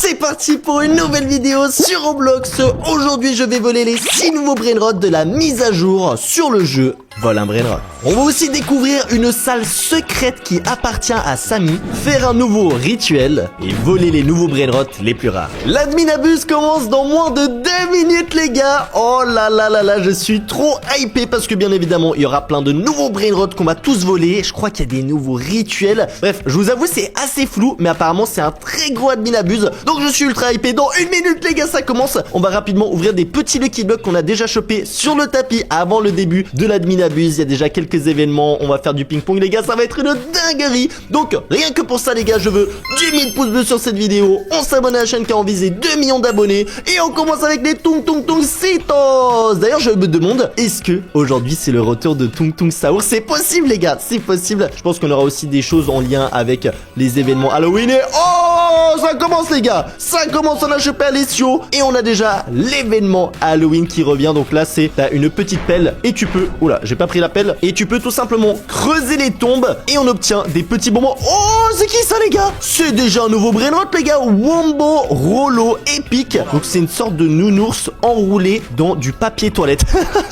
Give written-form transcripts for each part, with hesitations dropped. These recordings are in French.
C'est parti pour une nouvelle vidéo sur Roblox. Aujourd'hui, je vais voler les 6 nouveaux brainrots de la mise à jour sur le jeu Vole un brainrot. On va aussi découvrir une salle secrète qui appartient à Samy, faire un nouveau rituel et voler les nouveaux brainrots les plus rares. L'admin abuse commence dans moins de 2 minutes les gars. Oh là là là là, je suis trop hypé parce que bien évidemment, il y aura plein de nouveaux brainrots qu'on va tous voler. Je crois qu'il y a des nouveaux rituels. Bref, je vous avoue, c'est assez flou, mais apparemment, c'est un très gros admin abuse. Donc je suis ultra hypé. Dans 1 minute les gars, ça commence. On va rapidement ouvrir des petits Lucky Blocks qu'on a déjà chopés sur le tapis avant le début de l'admin abuse. Il y a déjà quelques événements. On va faire du ping-pong les gars, ça va être une dinguerie. Donc rien que pour ça les gars, je veux 10 000 pouces bleus sur cette vidéo. On s'abonne à la chaîne car on visait 2 millions d'abonnés. Et on commence avec les Tung Tung Tung Citos. D'ailleurs je me demande, est-ce que aujourd'hui c'est le retour de Tung Tung Saour? C'est possible les gars, c'est possible. Je pense qu'on aura aussi des choses en lien avec les événements Halloween. Et oh, ça commence les gars, ça commence. On a chopé Alessio et on a déjà l'événement Halloween qui revient. Donc là c'est, t'as une petite pelle et tu peux, oula j'ai pas pris la pelle, et tu peux tout simplement creuser les tombes et on obtient des petits bonbons. Oh, c'est qui ça les gars? C'est déjà un nouveau brainrot les gars, Wombo Rollo épique. Donc c'est une sorte de nounours enroulé dans du papier toilette.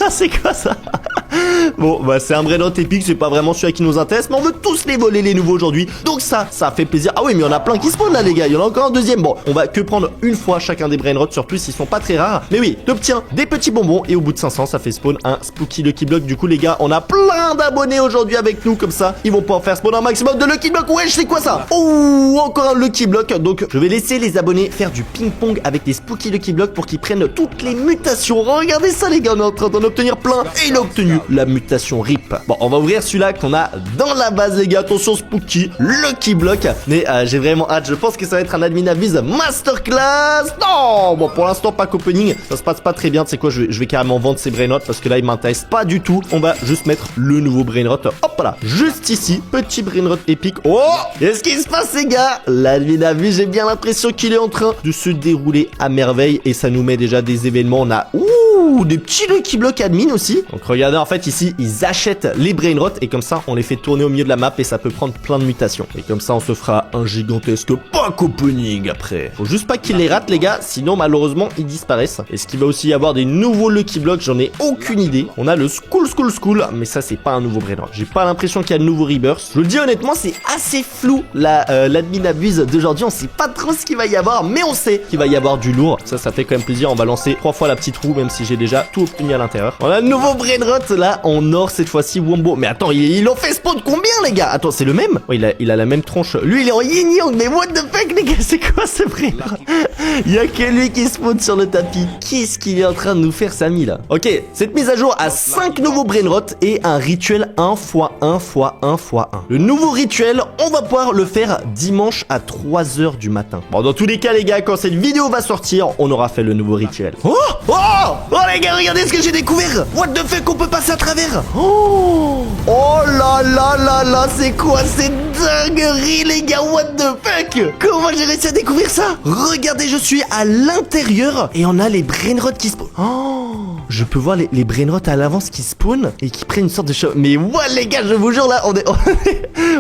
C'est quoi ça? Bon, bah c'est un brainrot épique, c'est pas vraiment celui qui nous intéresse, mais on veut tous les voler les nouveaux aujourd'hui. Donc ça fait plaisir. Ah oui, mais il y en a plein qui spawnent là les gars, il y en a encore un deuxième. Bon, on va que prendre une fois chacun des brainrots, sur plus ils sont pas très rares. Mais oui, t'obtiens des petits bonbons et au bout de 500, ça fait spawn un Spooky Lucky Block. Du coup les gars, on a plein d'abonnés aujourd'hui avec nous, comme ça, ils vont pouvoir faire spawn un maximum de Lucky Block. Ouais, c'est quoi ça? Oh, encore un Lucky Block. Donc je vais laisser les abonnés faire du ping-pong avec des Spooky Lucky Block pour qu'ils prennent toutes les mutations. Regardez ça les gars, on est en train d'en obtenir plein et il a obtenu la mutation RIP. Bon, on va ouvrir celui-là qu'on a dans la base les gars. Attention Spooky Lucky Block. Mais j'ai vraiment hâte, je pense que ça va être un admin abuse masterclass. Non, bon pour l'instant pas qu'opening, ça se passe pas très bien. Tu sais quoi, je vais carrément vendre ces brainrots parce que là ils m'intéressent pas du tout. On va juste mettre le nouveau brainrot, hop là, juste ici, petit brainrot épique. Oh, qu'est-ce qui se passe les gars? L'admin abuse, j'ai bien l'impression qu'il est en train de se dérouler à merveille et ça nous met déjà des événements. On a des petits Lucky Block admin aussi. Donc regardez, en fait ici ils achètent les brainrots et comme ça on les fait tourner au milieu de la map et ça peut prendre plein de mutations. Et comme ça on se fera un gigantesque pack opening après. Faut juste pas qu'ils les ratent les gars, sinon malheureusement ils disparaissent. Est-ce qu'il va aussi y avoir des nouveaux Lucky Blocks? J'en ai aucune idée. On a le School, mais ça c'est pas un nouveau brainrot. J'ai pas l'impression qu'il y a de nouveau Rebirth. Je le dis honnêtement, c'est assez flou l'admin abuse d'aujourd'hui. On sait pas trop ce qu'il va y avoir, mais on sait qu'il va y avoir du lourd. Ça fait quand même plaisir. On va lancer 3 fois la petite roue, même si j'ai déjà tout obtenu à l'intérieur. On a un nouveau brainrot là en or cette fois-ci, Wombo. Mais attends, il en fait spawn combien les gars? Attends, c'est le même? Oh, il a la même tronche. Lui il est en yin yang, mais what the fuck les gars, c'est quoi ce brainrot? Il y a que lui qui spawn sur le tapis. Qu'est-ce qu'il est en train de nous faire Samy là? Ok, cette mise à jour a 5 nouveaux brainrots et un rituel 1 x 1 x 1 x 1. Le nouveau rituel, on va pouvoir le faire dimanche à 3h du matin. Bon, dans tous les cas les gars, quand cette vidéo va sortir, on aura fait le nouveau rituel. Oh les gars, regardez ce que j'ai découvert. What the fuck, on peut passer à travers. Oh là là là là, c'est quoi cette dinguerie les gars? What the fuck? Comment j'ai réussi à découvrir ça? Regardez, je suis à l'intérieur et on a les brainrots qui spawnent. Oh, je peux voir les brainrots à l'avance qui spawnent et qui prennent une sorte de show. Mais ouais les gars, je vous jure là,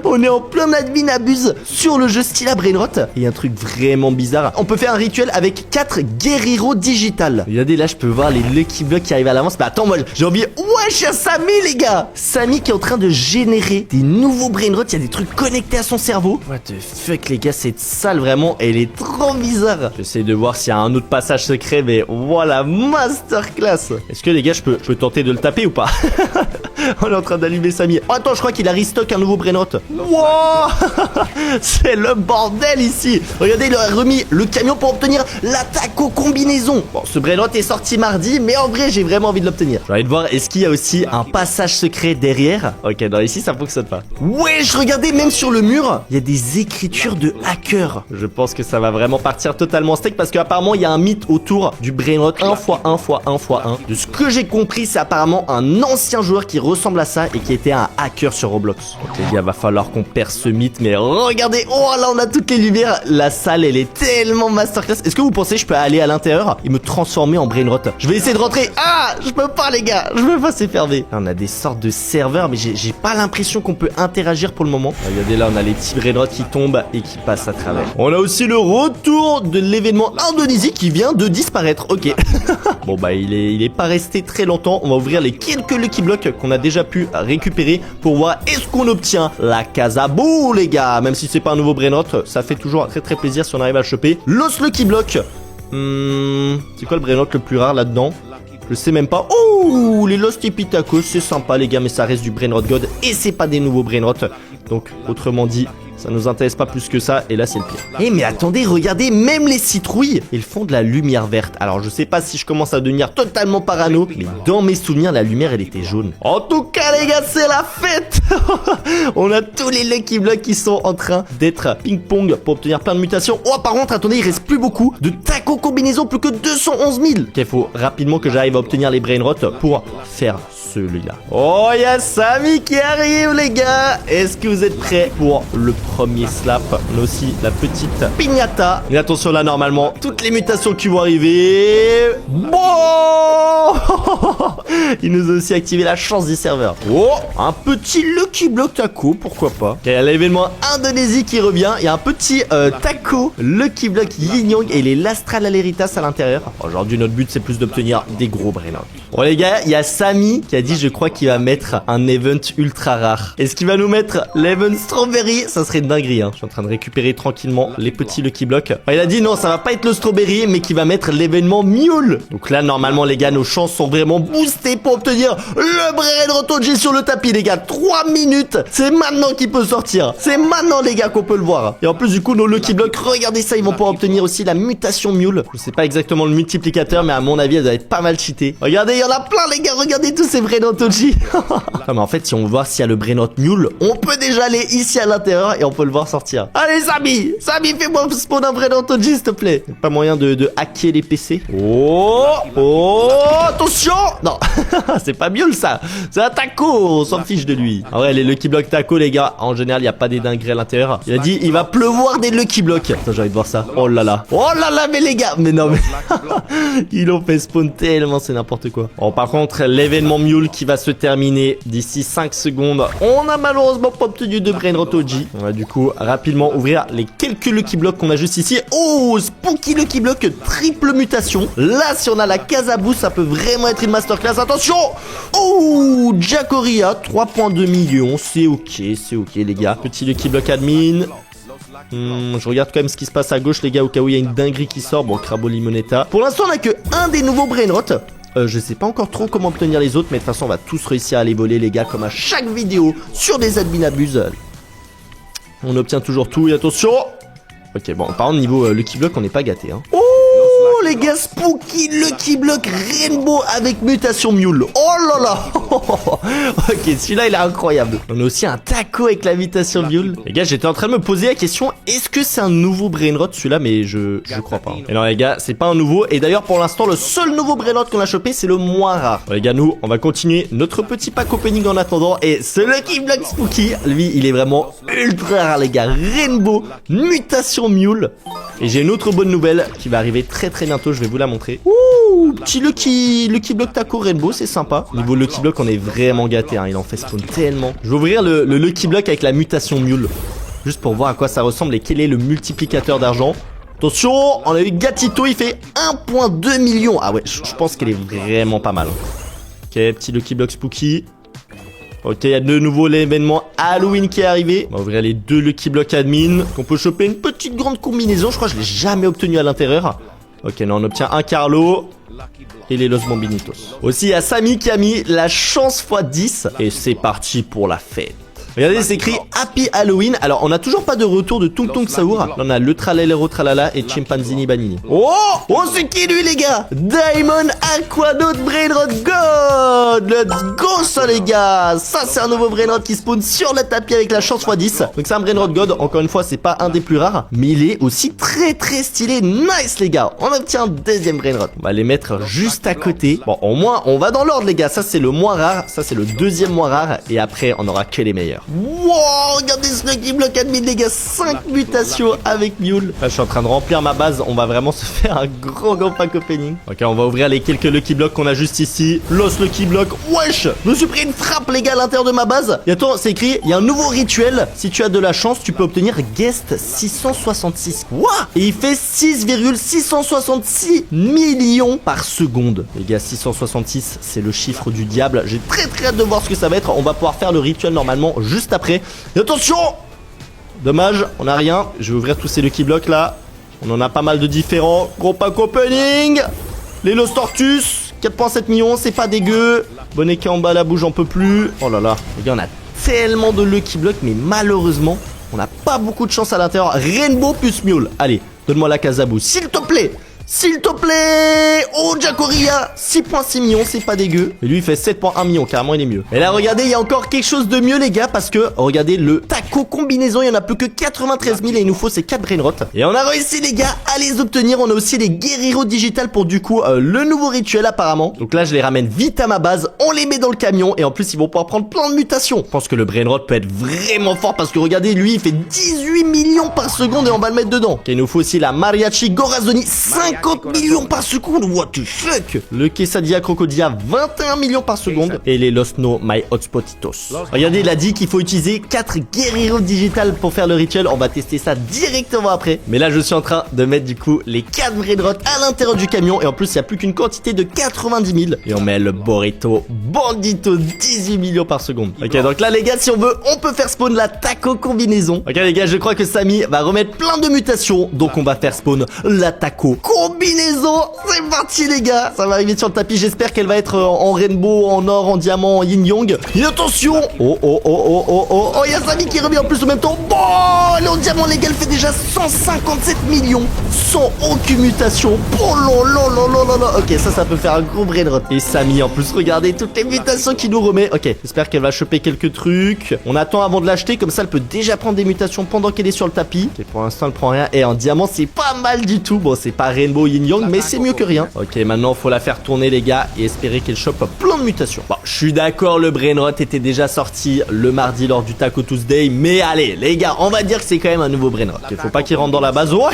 on est en plein admin abuse sur le jeu Stila Brainrot. Et y a un truc vraiment bizarre. On peut faire un rituel avec 4 guerrero digital. Regardez là, je peux voir les Lucky Blocks qui arrivent à l'avance. Mais attends, moi j'ai oublié. Wesh, Samy les gars. Samy qui est en train de générer des nouveaux brainrots. Il y a des trucs connectés à son cerveau. What the fuck les gars, cette salle vraiment, elle est trop bizarre. J'essaie de voir s'il y a un autre passage secret, mais voilà, masterclass. Est-ce que les gars, je peux tenter de le taper ou pas? On est en train d'allumer Samy. Oh, attends, je crois qu'il a restock un nouveau brainrot. Wow. C'est le bordel ici. Regardez, il a remis le camion pour obtenir l'attaque aux combinaisons. Bon, ce brainrot est sorti mardi, mais en vrai, j'ai vraiment envie de l'obtenir. J'ai envie de voir, est-ce qu'il y a aussi un passage secret derrière? Ok, non, ici, ça fonctionne pas. Wesh, regardez, même sur le mur, il y a des écritures de hacker. Je pense que ça va vraiment partir totalement steak parce qu'apparemment, il y a un mythe autour du brainrot 1 x 1 x 1 x 1. De ce que j'ai compris, c'est apparemment un ancien joueur qui ressemble à ça et qui était un hacker sur Roblox. Ok les gars, va falloir qu'on perce ce mythe, mais regardez, oh là on a toutes les lumières. La salle elle est tellement masterclass. Est-ce que vous pensez que je peux aller à l'intérieur et me transformer en brain rot? Je vais essayer de rentrer. Ah, je peux pas les gars, je peux pas, c'est fermé. On a des sortes de serveurs, mais j'ai pas l'impression qu'on peut interagir pour le moment. Regardez là, on a les petits brain rot qui tombent et qui passent à travers. On a aussi le retour de l'événement Indonésie qui vient de disparaître. Ok. Bon bah il est pas resté très longtemps. On va ouvrir les quelques Lucky Blocks qu'on a déjà pu récupérer pour voir est-ce qu'on obtient la Casabou les gars. Même si c'est pas un nouveau brain rot, ça fait toujours très très plaisir si on arrive à le choper. Los Lucky Block. C'est quoi le brain rot le plus rare là-dedans? Je sais même pas. Oh, les Lost Epitacos, c'est sympa les gars, mais ça reste du brain rot god et c'est pas des nouveaux brain rot. Donc autrement dit, ça nous intéresse pas plus que ça, et là c'est le pire. Eh mais attendez, regardez, même les citrouilles, ils font de la lumière verte. Alors je sais pas si je commence à devenir totalement parano, mais dans mes souvenirs, la lumière elle était jaune. En tout cas les gars, c'est la fête. On a tous les Lucky Blocks qui sont en train d'être ping-pong pour obtenir plein de mutations. Oh par contre, attendez, il reste plus beaucoup de taco combinaison, plus que 211 000. Ok, il faut rapidement que j'arrive à obtenir les brain rot pour faire celui-là. Oh, il y a Samy qui arrive les gars. Est-ce que vous êtes prêts pour le premier slap? On a aussi la petite piñata. Mais attention là, normalement, toutes les mutations qui vont arriver. Bon. Il nous a aussi activé la chance du serveur. Oh, un petit Lucky Block taco, pourquoi pas. Il y a l'événement Indonésie qui revient. Il y a un petit taco Lucky Block Yin Yang et les Lastral Aleritas à l'intérieur. Aujourd'hui, notre but c'est plus d'obtenir des gros brain rot. Bon les gars, il y a Samy qui a dit je crois qu'il va mettre un event ultra rare. Est-ce qu'il va nous mettre l'event Strawberry? Ça serait une dinguerie hein. Je suis en train de récupérer tranquillement les petits Lucky Blocks. Enfin, il a dit non, ça va pas être le Strawberry, mais qu'il va mettre l'événement Mule. Donc là normalement les gars, nos chances sont vraiment boostées pour obtenir le brain rot OG sur le tapis les gars. 3 minutes, c'est maintenant qu'il peut sortir. C'est maintenant les gars qu'on peut le voir. Et en plus du coup nos Lucky Blocks, regardez ça, ils vont pouvoir obtenir aussi la mutation Mule. Je sais pas exactement le multiplicateur, mais à mon avis elle doit être pas mal cheatée. Regardez, il y en a plein les gars, regardez tous ces brain rot OG. Non mais en fait si on veut voir s'il y a le brain rot Mule, on peut déjà aller ici à l'intérieur et on peut le voir sortir. Allez Samy, fais-moi spawn un brain rot OG s'il te plaît. Pas moyen de hacker les PC. Oh, attention. Non, c'est pas Mule ça, c'est un taco, on s'en fiche de lui. En vrai les Lucky Block taco les gars, en général il n'y a pas des dingueries à l'intérieur. Il a dit il va pleuvoir des Lucky Block. Attends, j'ai envie de voir ça. Oh là là, mais les gars, mais non mais ils l'ont fait spawn tellement, c'est n'importe quoi. Bon par contre l'événement Mule qui va se terminer d'ici 5 secondes. On a malheureusement pas obtenu de brain rot OG. On va du coup rapidement ouvrir les quelques Lucky Blocks qu'on a juste ici. Oh, Spooky Lucky Block triple mutation. Là si on a la Casabou, ça peut vraiment être une masterclass. Attention. Oh, Jacoria 3.2 millions. C'est ok les gars. Petit Lucky Block admin. Je regarde quand même ce qui se passe à gauche les gars, au cas où il y a une dinguerie qui sort. Bon, Crabo Limonetta. Pour l'instant on a que un des nouveaux brain rot. Je sais pas encore trop comment obtenir les autres, mais de toute façon on va tous réussir à les voler les gars, comme à chaque vidéo sur des admin abuse. On obtient toujours tout et attention. Ok bon, par contre niveau Lucky Block on n'est pas gâté hein. Oh les gars, Spooky Lucky Block Rainbow avec mutation Mule. Oh là là. Ok, celui-là il est incroyable. On a aussi un taco avec la mutation Mule. Les gars, j'étais en train de me poser la question, est-ce que c'est un nouveau brain rot celui-là? Mais je crois pas. Et non les gars, c'est pas un nouveau. Et d'ailleurs pour l'instant le seul nouveau brain rot qu'on a chopé c'est le moins rare. Bon, les gars, nous on va continuer notre petit pack opening en attendant. Et ce Lucky Block Spooky, lui il est vraiment ultra rare les gars. Rainbow mutation Mule. Et j'ai une autre bonne nouvelle qui va arriver très bientôt, je vais vous la montrer. Ouh, petit Lucky Block taco Rainbow, c'est sympa. Niveau Lucky Block on est vraiment gâté hein. Il en fait spawn tellement. Je vais ouvrir le Lucky Block avec la mutation Mule, juste pour voir à quoi ça ressemble et quel est le multiplicateur d'argent. Attention, on a eu Gatito, il fait 1.2 millions. Ah ouais, je pense qu'elle est vraiment pas mal. Ok, petit Lucky Block Spooky. Ok, il y a de nouveau l'événement Halloween qui est arrivé. On va ouvrir les deux Lucky Block admin. On peut choper une petite grande combinaison. Je crois que je l'ai jamais obtenu à l'intérieur. Ok, non, on obtient un Carlo et les Los Bombinitos. Aussi, il y a Samy qui a mis la chance x10. Et c'est parti pour la fête. Regardez, c'est écrit Happy Halloween. Alors, on a toujours pas de retour de Tung Tung Saour. Là, on a le Tralalero Tralala et Chimpanzini Banini. Oh, c'est qui lui, les gars? Diamond Aquanaut Brainrod God. Let's go, ça, les gars. Ça, c'est un nouveau Brainrod qui spawn sur le tapis avec la chance x10. Donc, c'est un Brainrod God. Encore une fois, c'est pas un des plus rares, mais il est aussi très stylé. Nice, les gars. On obtient un deuxième Brainrod. On va les mettre juste à côté. Bon, au moins, on va dans l'ordre, les gars. Ça, c'est le moins rare. Ça, c'est le deuxième moins rare. Et après, on aura que les meilleurs. Wow, regardez ce Lucky Block admin, les gars. 5 mutations avec Mule. Là, je suis en train de remplir ma base. On va vraiment se faire un gros pack opening. Ok, on va ouvrir les quelques Lucky Blocks qu'on a juste ici. Los Lucky Block. Wesh, je me suis pris une frappe, les gars, à l'intérieur de ma base. Et attends, c'est écrit, il y a un nouveau rituel. Si tu as de la chance, tu peux obtenir Guest 666. What? Et il fait 6,666 millions par seconde. Les gars, 666, c'est le chiffre du diable. J'ai très hâte de voir ce que ça va être. On va pouvoir faire le rituel normalement juste après. Et attention! Dommage, on a rien. Je vais ouvrir tous ces Lucky Blocks là. On en a pas mal de différents. Gros pack opening. Les Los Tortus. 4,7 millions, c'est pas dégueu. Bonnet qui est en bas, la bouche, j'en peux plus. Oh là là. Les gars, on a tellement de Lucky Blocks, mais malheureusement, on n'a pas beaucoup de chance à l'intérieur. Rainbow plus Mule. Allez, donne-moi la Casabou, s'il te plaît. S'il te plaît. Oh, Jacoria. 6,6 millions, c'est pas dégueu. Et lui, il fait 7,1 millions, carrément, il est mieux. Et là, regardez, il y a encore quelque chose de mieux, les gars, parce que, regardez, le taco combinaison, il y en a plus que 93 000 et il nous faut ces 4 brainrots. Et on a réussi, les gars, à les obtenir. On a aussi les guerrieros digital pour, du coup, le nouveau rituel, apparemment. Donc là, je les ramène vite à ma base. On les met dans le camion et en plus, ils vont pouvoir prendre plein de mutations. Je pense que le brainrot peut être vraiment fort parce que, regardez, lui, il fait 18 millions par seconde et on va le mettre dedans. Et il nous faut aussi la Mariachi Gorazoni, 50 millions par seconde. What the fuck? Le Quesadilla Crocodia, 21 millions par seconde. Et les Los No My Hotspotitos. Regardez, il a dit qu'il faut utiliser 4 guerrieros digital pour faire le rituel. On va tester ça directement après. Mais là, je suis en train de mettre du coup les 4 brainrots à l'intérieur du camion. Et en plus, il n'y a plus qu'une quantité de 90 000. Et on met le Burrito Bandito, 18 millions par seconde. Ok, donc là, les gars, si on veut, on peut faire spawn la taco combinaison. Ok, les gars, je crois que Samy va remettre plein de mutations. Donc, on va faire spawn la taco combinaison. C'est parti, les gars. Ça va arriver sur le tapis. J'espère qu'elle va être en rainbow, en or, en diamant, en yin-yang. Et attention. Oh, il y a Samy qui revient en plus en même temps. Bon, elle est en diamant, les gars. Elle fait déjà 157 millions sans aucune mutation. Oh là. Ok, ça peut faire un gros brainrot. Et Samy, en plus, regardez toutes les mutations qu'il nous remet. Ok, j'espère qu'elle va choper quelques trucs. On attend avant de l'acheter. Comme ça, elle peut déjà prendre des mutations pendant qu'elle est sur le tapis. Et pour l'instant, elle prend rien. Et en diamant, c'est pas mal du tout. Bon, c'est pas rainbow, yin-yang, mais c'est mieux que rien. Ok, maintenant, faut la faire tourner, les gars, et espérer qu'elle chope plein de mutations. Bon, je suis d'accord, le brainrot était déjà sorti le mardi lors du Taco Tuesday, mais allez, les gars, on va dire que c'est quand même un nouveau brainrot. Okay, faut pas qu'il rentre dans la base. Oh,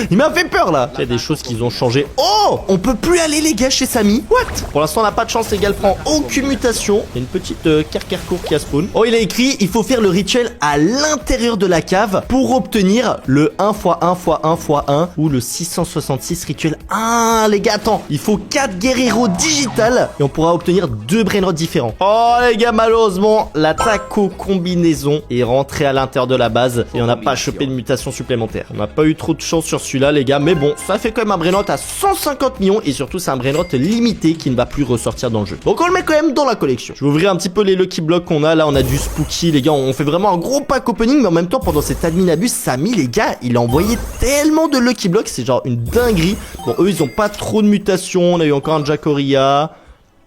il m'a fait peur, là. Il y a des choses qui ont changé. Oh, on peut plus aller, les gars, chez Samy. What? Pour l'instant, on n'a pas de chance, les gars, elle prend aucune mutation. Il y a une petite Kerkercourt qui a spawn. Oh, il a écrit, il faut faire le rituel à l'intérieur de la cave pour obtenir le 1x1x1x1 ou le 666 rituel 1. Les gars, attends, il faut 4 guerrieros digital et on pourra obtenir 2 brainrots différents. Oh, les gars, malheureusement, la taco combinaison est rentrée à l'intérieur de la base et on n'a pas chopé de mutation supplémentaire. On n'a pas eu trop de chance sur celui-là, les gars, mais bon, ça fait quand même un brainrot à 150 millions et surtout, c'est un brainrot limité qui ne va plus ressortir dans le jeu. Donc, on le met quand même dans la collection. Je vais ouvrir un petit peu les Lucky Blocks qu'on a. Là, on a du Spooky, les gars. On fait vraiment un gros pack opening, mais en même temps, pendant cet admin abus, Samy, les gars, il a envoyé tellement de Lucky Blocks, c'est genre une dinguerie. Bon, eux, ils ont pas trop de mutations. On a eu encore un Jacoria.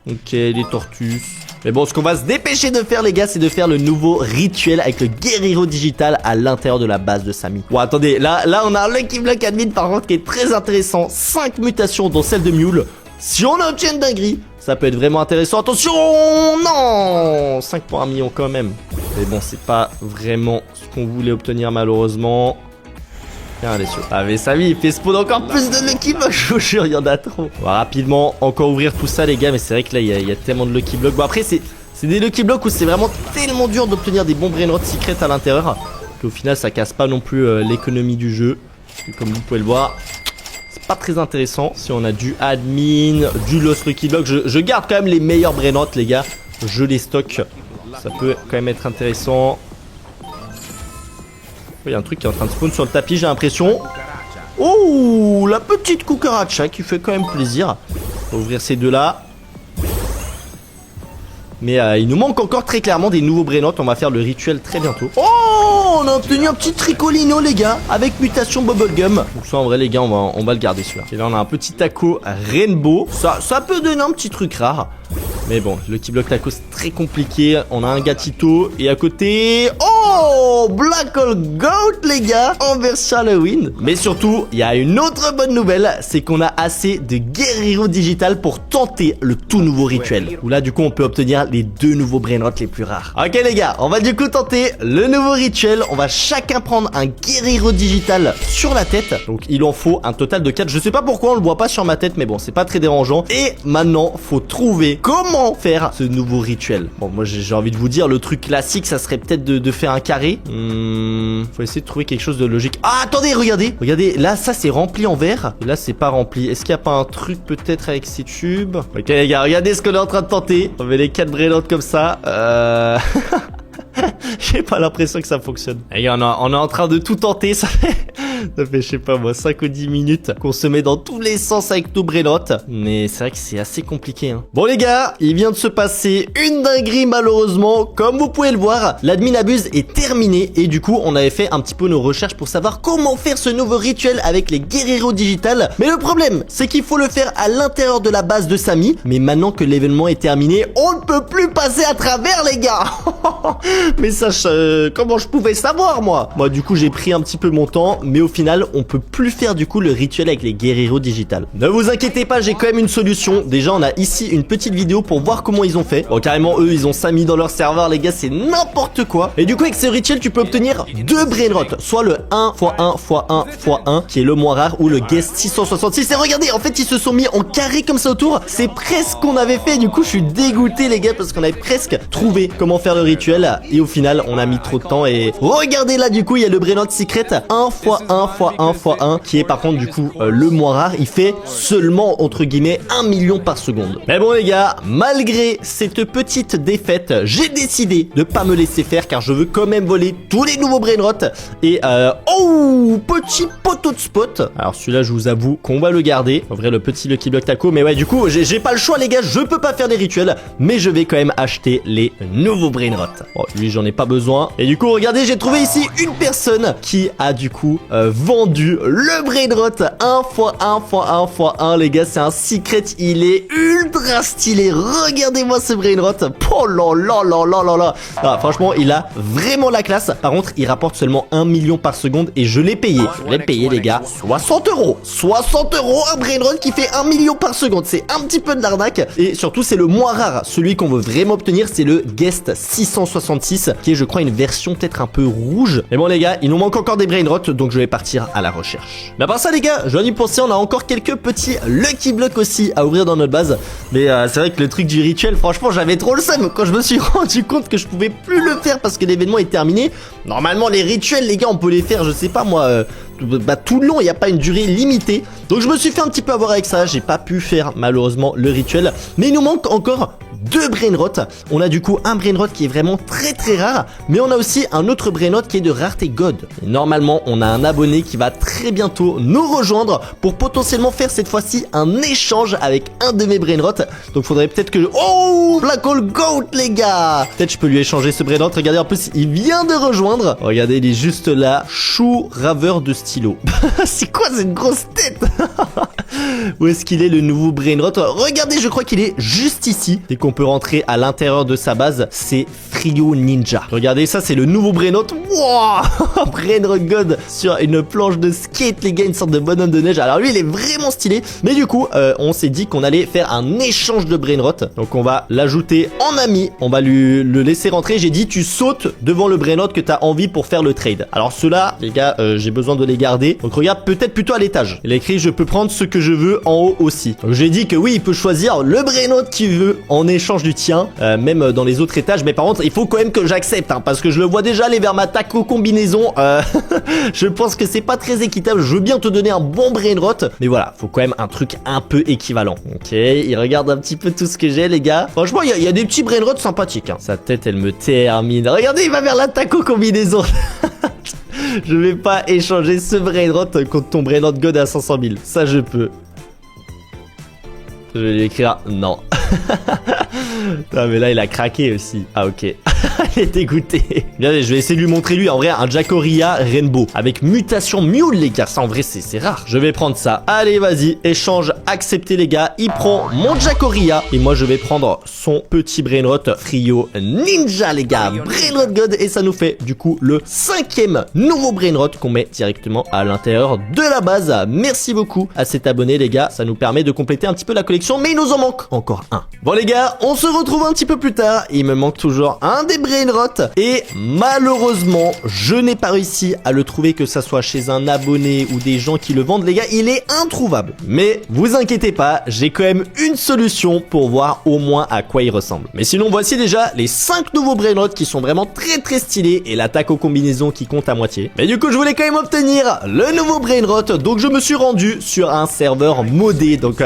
Ok, les Tortus. Mais bon, ce qu'on va se dépêcher de faire, les gars, c'est de faire le nouveau rituel avec le guerriero digital à l'intérieur de la base de Samy. Bon, attendez, là, on a un Lucky Block admin, par contre, qui est très intéressant. 5 mutations, dont celle de Mule. Si on obtient une dinguerie, ça peut être vraiment intéressant. Attention, non, 5,1 millions quand même. Mais bon, c'est pas vraiment ce qu'on voulait obtenir, malheureusement. Allez, sur. Ah, mais Samy, il fait spawn encore plus de Lucky Block, je vous jure, il y en a trop. On va rapidement encore ouvrir tout ça, les gars, mais c'est vrai que là, il y a tellement de Lucky Block. Bon, après, c'est des Lucky Blocks où c'est vraiment tellement dur d'obtenir des bons brainrots secrets à l'intérieur qu'au final, ça casse pas non plus l'économie du jeu. Et comme vous pouvez le voir, c'est pas très intéressant. Si on a du admin, du Lost Lucky Block, je garde quand même les meilleurs brainrots, les gars. Je les stocke. Ça peut quand même être intéressant. Il y a un truc qui est en train de spawn sur le tapis, j'ai l'impression. Oh, la petite cucaracha qui fait quand même plaisir. On va ouvrir ces deux-là. Mais il nous manque encore très clairement des nouveaux brainotes. On va faire le rituel très bientôt. Oh, on a obtenu un petit tricolino les gars, avec mutation bubblegum. Donc ça en vrai les gars, on va le garder celui-là. Et là on a un petit taco rainbow. Ça peut donner un petit truc rare. Mais bon, le Lucky Block Taco c'est très compliqué. On a un gatito et à côté... Oh, Black Hole Goat les gars, en version Halloween. Mais surtout, il y a une autre bonne nouvelle, c'est qu'on a assez de Guerrero Digital pour tenter le tout nouveau rituel. Où là du coup on peut obtenir les 2 nouveaux brainrots les plus rares. Ok les gars, on va du coup tenter le nouveau rituel. On va chacun prendre un Guerrero Digital sur la tête. Donc il en faut un total de 4. Je sais pas pourquoi on le voit pas sur ma tête, mais bon, c'est pas très dérangeant. Et maintenant, faut trouver comment faire ce nouveau rituel. Bon, moi j'ai envie de vous dire, le truc classique, ça serait peut-être de faire un carré. Faut essayer de trouver quelque chose de logique. Ah, attendez, regardez. Regardez, là, ça c'est rempli en verre. Et là, c'est pas rempli. Est-ce qu'il n'y a pas un truc peut-être avec ces tubes? Ok les gars, regardez ce qu'on est en train de tenter. On met les 4 brainotes comme ça. J'ai pas l'impression que ça fonctionne. Et on est en train de tout tenter. Ça fait je sais pas moi 5 ou 10 minutes qu'on se met dans tous les sens avec nos brainotes. Mais c'est vrai que c'est assez compliqué hein. Bon les gars, il vient de se passer une dinguerie malheureusement. Comme vous pouvez le voir, l'admin abuse est terminé. Et du coup on avait fait un petit peu nos recherches pour savoir comment faire ce nouveau rituel avec les Guerrero Digital. Mais le problème c'est qu'il faut le faire à l'intérieur de la base de Samy. Mais maintenant que l'événement est terminé, on ne peut plus passer à travers les gars. Mais ça, comment je pouvais savoir moi? Moi du coup j'ai pris un petit peu mon temps. Mais au final on peut plus faire du coup le rituel avec les Guerrero Digital. Ne vous inquiétez pas, j'ai quand même une solution. Déjà on a ici une petite vidéo pour voir comment ils ont fait. Bon carrément eux ils ont Samy dans leur serveur les gars, c'est n'importe quoi. Et du coup avec ce rituel tu peux obtenir 2 brainrots. Soit le 1x1x1x1 qui est le moins rare, ou le guest 666. Et regardez en fait ils se sont mis en carré comme ça autour. C'est presque ce qu'on avait fait. Du coup je suis dégoûté les gars parce qu'on avait presque trouvé comment faire le rituel. Et au final on a mis trop de temps. Et regardez là du coup il y a le brainrot secret 1x1x1x1 qui est par contre du coup le moins rare. Il fait seulement entre guillemets 1 million par seconde. Mais bon les gars, malgré cette petite défaite, j'ai décidé de pas me laisser faire car je veux quand même voler tous les nouveaux brainrots. Et oh, petit poteau de spot. Alors celui-là je vous avoue qu'on va le garder. En vrai le petit Lucky Block Taco. Mais ouais du coup j'ai pas le choix les gars. Je peux pas faire des rituels. Mais je vais quand même acheter les nouveaux brainrots. Bon lui j'en ai pas besoin. Et du coup regardez, j'ai trouvé ici une personne qui a du coup vendu le brainrot 1x1x1x1 les gars. C'est un secret. Il est ultra stylé. Regardez-moi ce brainrot. Oh là là là là là là. Ah, franchement il a vraiment la classe. Par contre il rapporte seulement 1 million par seconde. Et je l'ai payé. Je l'ai payé les gars 60 euros. 60 euros un brainrot qui fait 1 million par seconde. C'est un petit peu de l'arnaque. Et surtout c'est le moins rare. Celui qu'on veut vraiment obtenir c'est le guest 666 qui est je crois une version peut-être un peu rouge. Mais bon les gars, il nous manque encore des brainrots. Donc je vais partir à la recherche. Mais à part ça les gars, je viens d'y penser, on a encore quelques petits Lucky Blocks aussi à ouvrir dans notre base. Mais c'est vrai que le truc du rituel, franchement j'avais trop le seum. Quand je me suis rendu compte que je pouvais plus le faire parce que l'événement est terminé. Normalement les rituels les gars on peut les faire, je sais pas moi, tout le long, il n'y a pas une durée limitée. Donc je me suis fait un petit peu avoir avec ça. J'ai pas pu faire malheureusement le rituel. Mais il nous manque encore 2 brainrots. On a du coup un brainrot qui est vraiment très très rare. Mais on a aussi un autre brainrot qui est de rareté God. Et normalement on a un abonné qui va très bientôt nous rejoindre pour potentiellement faire cette fois-ci un échange avec un de mes brainrots. Donc faudrait peut-être que... Oh, Black Hole Goat les gars. Peut-être je peux lui échanger ce brainrot. Regardez en plus il vient de rejoindre. Regardez il est juste là. Chou raveur de stylo. C'est quoi cette grosse tête? Où est-ce qu'il est le nouveau brainrot? Regardez je crois qu'il est juste ici. Dès qu'on peut rentrer à l'intérieur de sa base, c'est Frio Ninja. Regardez ça, c'est le nouveau brainrot. Wow, brainrot God sur une planche de skate les gars, une sorte de bonhomme de neige. Alors lui il est vraiment stylé. Mais du coup on s'est dit qu'on allait faire un échange de brainrot. Donc on va l'ajouter en ami. On va le laisser rentrer. J'ai dit tu sautes devant le brainrot que tu as envie pour faire le trade. Alors ceux-là les gars j'ai besoin de les garder. Donc regarde peut-être plutôt à l'étage. Il a écrit je peux prendre ce que je veux en haut aussi. Donc j'ai dit que oui il peut choisir le brainrot qu'il veut en échange du tien, même dans les autres étages. Mais par contre il faut quand même que j'accepte hein, parce que je le vois déjà aller vers ma taco combinaison. Je pense que c'est pas très équitable. Je veux bien te donner un bon brainrot, mais voilà, faut quand même un truc un peu équivalent. Ok, il regarde un petit peu tout ce que j'ai les gars. Franchement il y a des petits brainrots sympathiques hein. Sa tête elle me termine. Regardez il va vers la taco combinaison. Je vais pas échanger ce brainrot contre ton brainrot God à 500 000. Ça je peux. Je vais lui écrire non. Non mais là il a craqué aussi. Ah ok. Il est dégoûté. Bien, je vais essayer de lui montrer lui en vrai un Jacoria Rainbow avec mutation Mule les gars. Ça en vrai c'est rare. Je vais prendre ça. Allez vas-y, échange accepté les gars. Il prend mon Jacoria et moi je vais prendre son petit Brainrot Frio Ninja les gars. Brainrot God et ça nous fait du coup le 5e nouveau Brainrot qu'on met directement à l'intérieur de la base. Merci beaucoup à cet abonné les gars. Ça nous permet de compléter un petit peu la collection mais il nous en manque encore un. Bon les gars, on se retrouve un petit peu plus tard. Il me manque toujours un des Brainrot et malheureusement je n'ai pas réussi à le trouver, que ça soit chez un abonné ou des gens qui le vendent les gars, il est introuvable. Mais vous inquiétez pas, j'ai quand même une solution pour voir au moins à quoi il ressemble. Mais sinon voici déjà les 5 nouveaux Brainrot qui sont vraiment très stylés et l'attaque aux combinaisons qui compte à moitié. Mais du coup je voulais quand même obtenir le nouveau Brainrot, donc je me suis rendu sur un serveur modé. Donc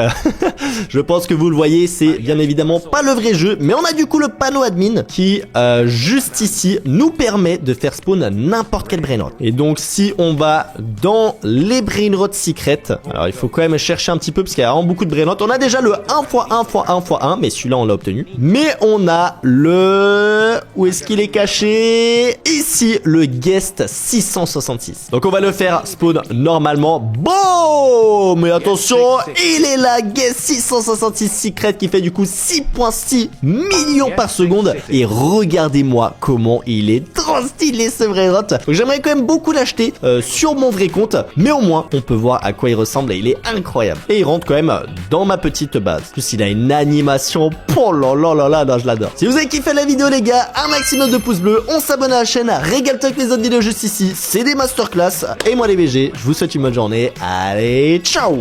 je pense que vous le voyez, c'est bien évidemment pas le vrai jeu, mais on a du coup le panneau admin qui juste ici nous permet de faire spawn n'importe quel Brainrot. Et donc si on va dans les Brainrot secrets, alors il faut quand même chercher un petit peu parce qu'il y a vraiment beaucoup de Brainrot. On a déjà le 1x1x1x1, mais celui-là on l'a obtenu. Mais on a le... Où est-ce qu'il est caché? Ici, le guest 666. Donc on va le faire spawn normalement. Bon, mais attention, il est là, guest 666 secret qui fait du coup 6.6 millions par seconde. Et regardez-moi comment il est trop stylé ce Brainrot. Donc j'aimerais quand même beaucoup l'acheter sur mon vrai compte, mais au moins on peut voir à quoi il ressemble et il est incroyable. Et il rentre quand même dans ma petite base. En plus il a une animation, oh là là là là, non, je l'adore. Si vous avez kiffé la vidéo les gars, un maximum de pouces bleus, on s'abonne à la chaîne, régale-toi avec les autres vidéos juste ici, c'est des masterclass. Et moi les BG, je vous souhaite une bonne journée, allez ciao.